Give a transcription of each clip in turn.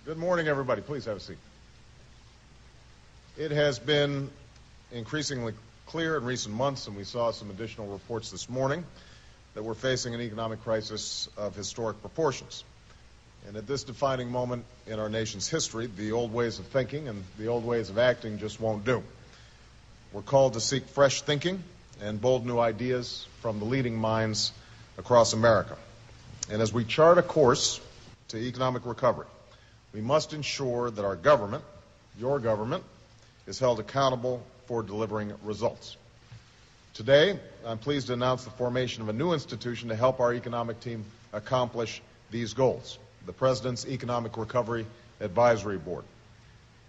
Good morning, everybody. Please have a seat. It has been increasingly clear in recent months, and we saw some additional reports this morning, that we're facing an economic crisis of historic proportions. And at this defining moment in our nation's history, the old ways of thinking and the old ways of acting just won't do. We're called to seek fresh thinking and bold new ideas from the leading minds across America. And as we chart a course to economic recovery, we must ensure that our government, your government, is held accountable for delivering results. Today, I'm pleased to announce the formation of a new institution to help our economic team accomplish these goals, the President's Economic Recovery Advisory Board.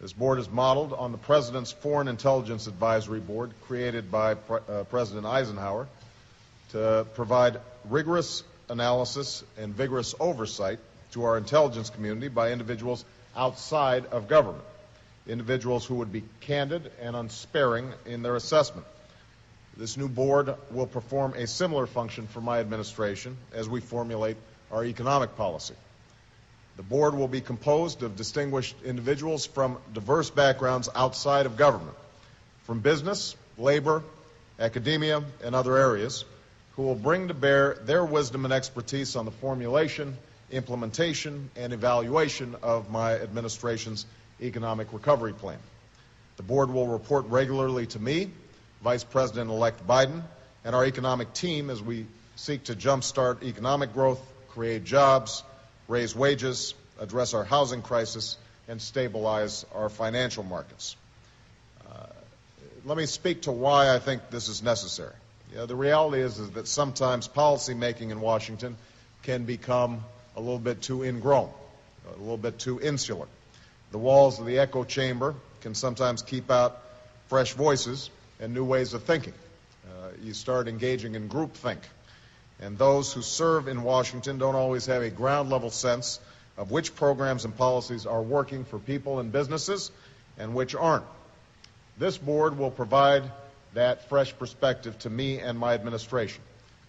This board is modeled on the President's Foreign Intelligence Advisory Board, created by President Eisenhower to provide rigorous analysis and vigorous oversight to our intelligence community by individuals outside of government, individuals who would be candid and unsparing in their assessment. This new board will perform a similar function for my administration as we formulate our economic policy. The board will be composed of distinguished individuals from diverse backgrounds outside of government, from business, labor, academia, and other areas, who will bring to bear their wisdom and expertise on the formulation, implementation, and evaluation of my administration's economic recovery plan. The board will report regularly to me, Vice President-elect Biden, and our economic team as we seek to jumpstart economic growth, create jobs, raise wages, address our housing crisis, and stabilize our financial markets. Let me speak to why I think this is necessary. The reality is that sometimes policy making in Washington can become a little bit too ingrown, a little bit too insular. The walls of the echo chamber can sometimes keep out fresh voices and new ways of thinking. You start engaging in groupthink. And those who serve in Washington don't always have a ground-level sense of which programs and policies are working for people and businesses and which aren't. This board will provide that fresh perspective to me and my administration,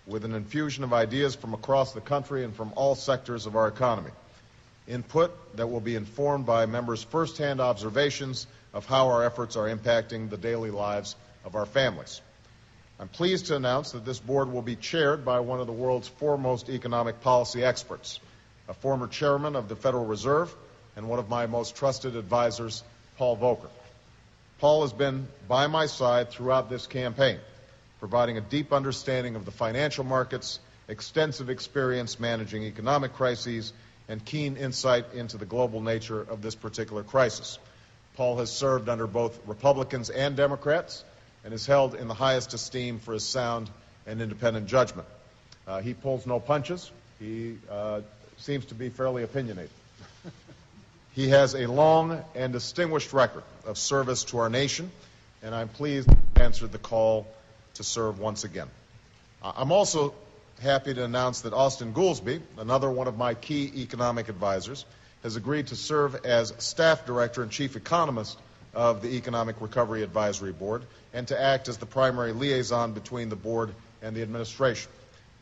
with an infusion of ideas from across the country and from all sectors of our economy. Input that will be informed by members' firsthand observations of how our efforts are impacting the daily lives of our families. I'm pleased to announce that this board will be chaired by one of the world's foremost economic policy experts, a former chairman of the Federal Reserve and one of my most trusted advisors, Paul Volcker. Paul has been by my side throughout this campaign, providing a deep understanding of the financial markets, extensive experience managing economic crises, and keen insight into the global nature of this particular crisis. Paul has served under both Republicans and Democrats and is held in the highest esteem for his sound and independent judgment. He pulls no punches. He seems to be fairly opinionated. He has a long and distinguished record of service to our nation, and I'm pleased to answer the call to serve once again. I'm also happy to announce that Austan Goolsbee, another one of my key economic advisors, has agreed to serve as staff director and chief economist of the Economic Recovery Advisory Board and to act as the primary liaison between the board and the administration.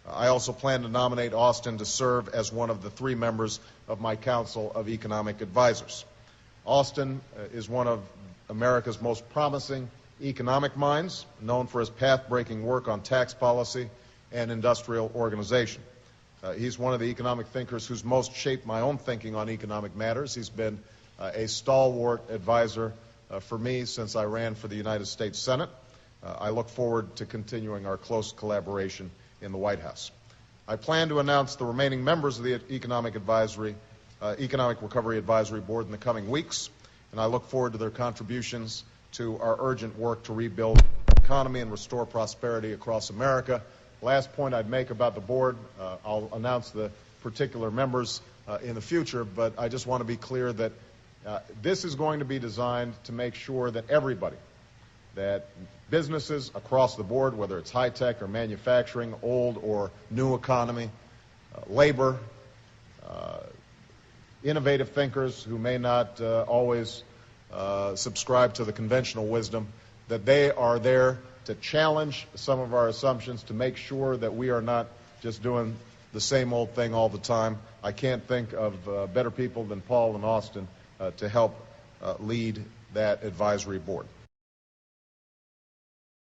I also plan to nominate Austan to serve as one of the 3 members of my Council of Economic Advisors. Austan is one of America's most promising economic minds, known for his path-breaking work on tax policy and industrial organization. He's one of the economic thinkers who's most shaped my own thinking on economic matters. He's been a stalwart advisor for me since I ran for the United States Senate. I look forward to continuing our close collaboration in the White House. I plan to announce the remaining members of the Economic Recovery Advisory Board in the coming weeks, and I look forward to their contributions to our urgent work to rebuild the economy and restore prosperity across America. Last point I'd make about the board, I'll announce the particular members in the future, but I just want to be clear that this is going to be designed to make sure that everybody, that businesses across the board, whether it's high-tech or manufacturing, old or new economy, labor, innovative thinkers who may not always subscribe to the conventional wisdom, that they are there to challenge some of our assumptions, to make sure that we are not just doing the the same old thing all the time. I can't think of better people than Paul and Austin to help lead that advisory board.